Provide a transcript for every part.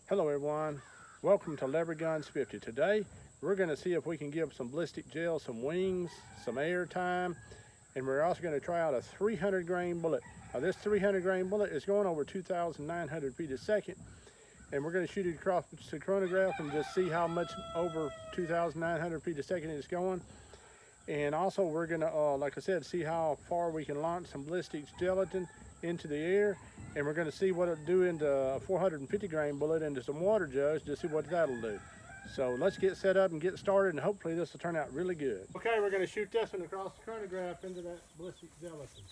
Hello everyone, welcome to Lever Guns 50. Today we're going to see if we can give some ballistic gel some wings, some air time, and we're also going to try out a 300 grain bullet. Now this 300 grain bullet is going over 2,900 feet a second, and we're going to shoot it across the chronograph and just see how much over 2,900 feet a second it's going. And also we're going to, like I said, see how far we can launch some ballistic gelatin into the air, and we're going to see what it'll do into a 450 grain bullet into some water jugs to see what that'll do. So let's get set up and get started, and hopefully this will turn out really good. Okay, we're going to shoot this one across the chronograph into that ballistic gelatin.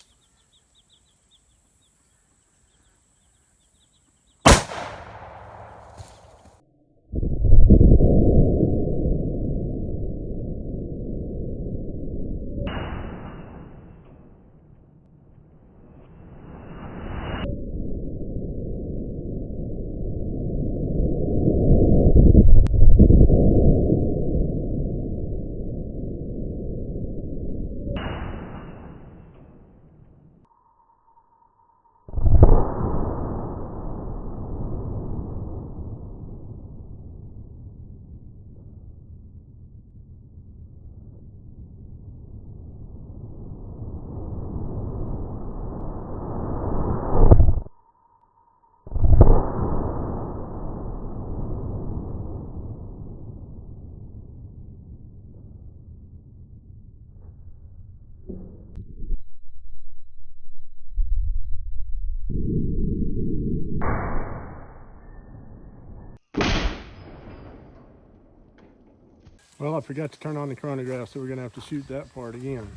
Well, I forgot to turn on the chronograph, so we're going to have to shoot that part again.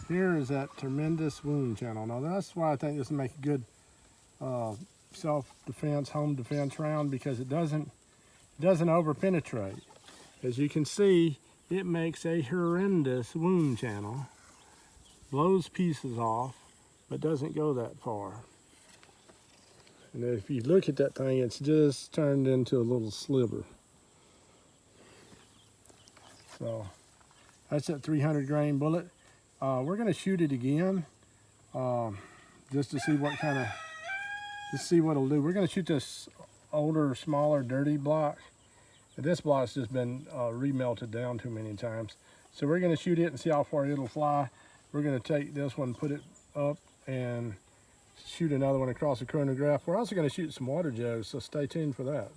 Here is that tremendous wound channel. Now that's why I think this will make a good self-defense, home defense round, because it doesn't over-penetrate. As you can see, it makes a horrendous wound channel, blows pieces off, but doesn't go that far. And if you look at that thing, it's just turned into a little sliver. So that's that 300 grain bullet. We're going to shoot it again, just to see what kind of, just see what it'll do. We're going to shoot this older, smaller, dirty block. This block's just been remelted down too many times. So we're going to shoot it and see how far it'll fly. We're going to take this one, put it up, and shoot another one across the chronograph. We're also going to shoot some water jugs, so stay tuned for that.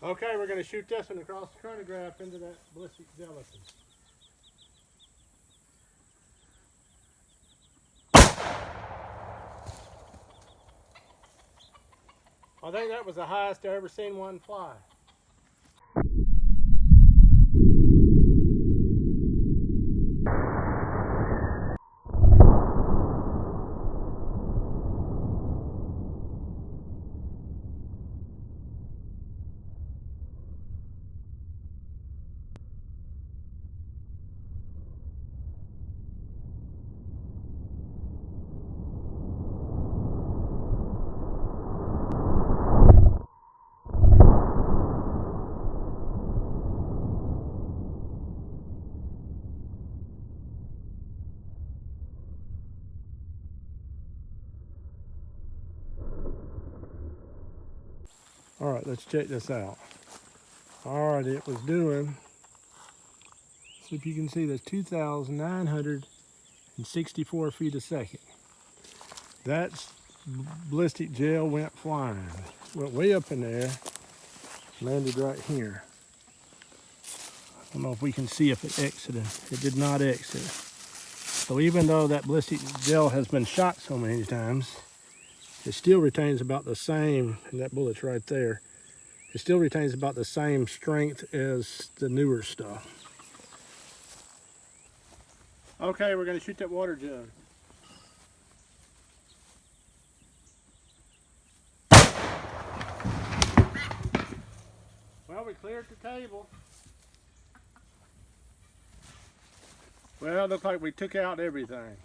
Okay, we're going to shoot this one across the chronograph into that ballistic gelatin. I think that was the highest I've ever seen one fly. All right, let's check this out. All right, it was doing, see if you can see, that's 2,964 feet a second. That's ballistic gel went flying. Went way up in there, landed right here. I don't know if we can see if it exited. It did not exit. So even though that ballistic gel has been shot so many times, it still retains about the same, and that bullet's right there, it still retains about the same strength as the newer stuff. Okay, we're going to shoot that water jug. Well, we cleared the table. Well, it looks like we took out everything.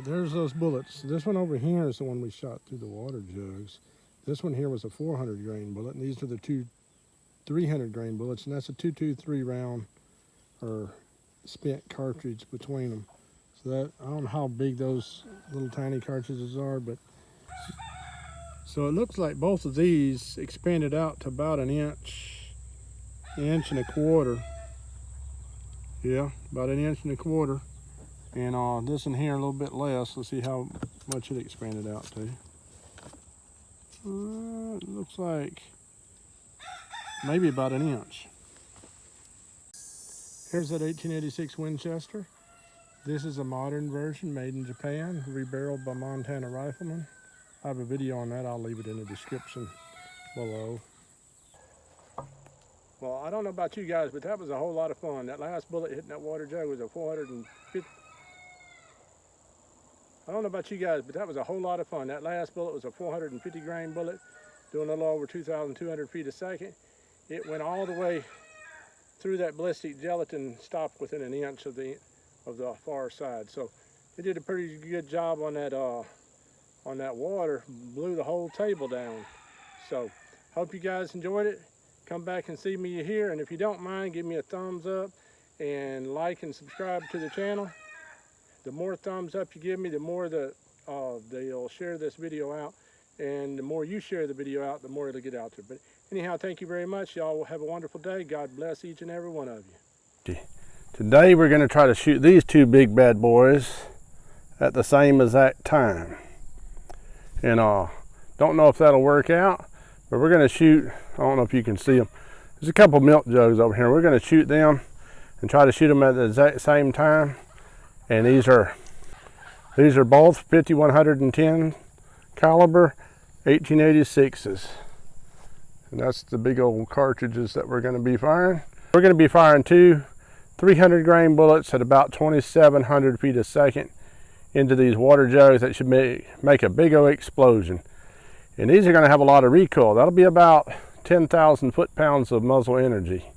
right, there's those bullets. This one over here is the one we shot through the water jugs. This one here was a 400 grain bullet, and these are the two 300 grain bullets, and that's a 223 round or spent cartridge between them. So that, I don't know how big those little tiny cartridges are, but so it looks like both of these expanded out to about an inch and a quarter. Yeah, about an inch and a quarter. And this in here a little bit less. Let's see how much it expanded out to. It looks like maybe about an inch. Here's that 1886 Winchester. This is a modern version made in Japan, rebarreled by Montana Riflemen. I have a video on that. I'll leave it in the description below. Well, I don't know about you guys, but that was a whole lot of fun. That last bullet hitting that water jug was a 450. I don't know about you guys, but that was a whole lot of fun. That last bullet was a 450 grain bullet, doing a little over 2,200 feet a second. It went all the way through that ballistic gelatin, stopped within an inch of the far side. So it did a pretty good job on that water, blew the whole table down. So hope you guys enjoyed it. Come back and see me here, and if you don't mind, give me a thumbs up and like and subscribe to the channel. The more thumbs up you give me, the more they'll share this video out, and the more you share the video out, the more it'll get out there. But anyhow, thank you very much. Y'all will have a wonderful day. God bless each and every one of you. Today we're going to try to shoot these two big bad boys at the same exact time. And don't know if that'll work out, but we're going to shoot, I don't know if you can see them. There's a couple milk jugs over here. We're going to shoot them and try to shoot them at the exact same time. And these are both 5110 caliber 1886s. And that's the big old cartridges that we're going to be firing. We're going to be firing two 300 grain bullets at about 2,700 feet a second into these water jugs that should make a big old explosion. And these are going to have a lot of recoil. That'll be about 10,000 foot-pounds of muzzle energy.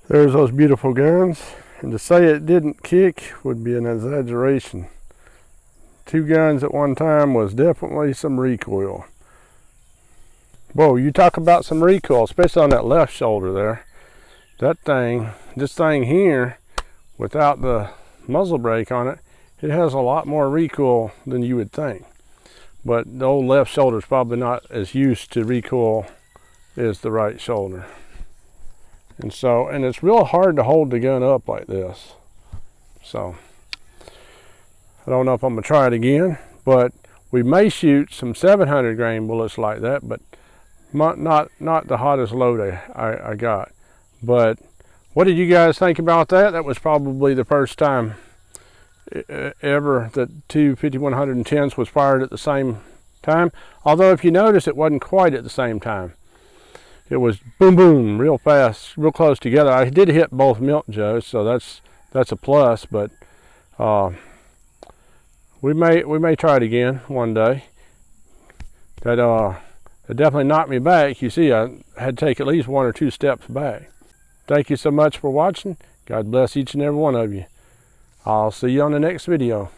There's those beautiful guns, and to say it didn't kick would be an exaggeration. Two guns at one time was definitely some recoil. Whoa, you talk about some recoil, especially on that left shoulder there. That thing, this thing here, without the muzzle brake on it, it has a lot more recoil than you would think. But the old left shoulder is probably not as used to recoil as the right shoulder. And it's real hard to hold the gun up like this. So, I don't know if I'm gonna try it again, but we may shoot some 700 grain bullets like that, but not the hottest load I got. But what did you guys think about that? That was probably the first time ever that two 5110s was fired at the same time. Although if you notice, it wasn't quite at the same time. It was boom, boom, real fast, real close together. I did hit both milk jugs, so that's a plus, but We may try it again one day. It definitely knocked me back. You see, I had to take at least 1 or 2 steps back. Thank you so much for watching. God bless each and every one of you. I'll see you on the next video.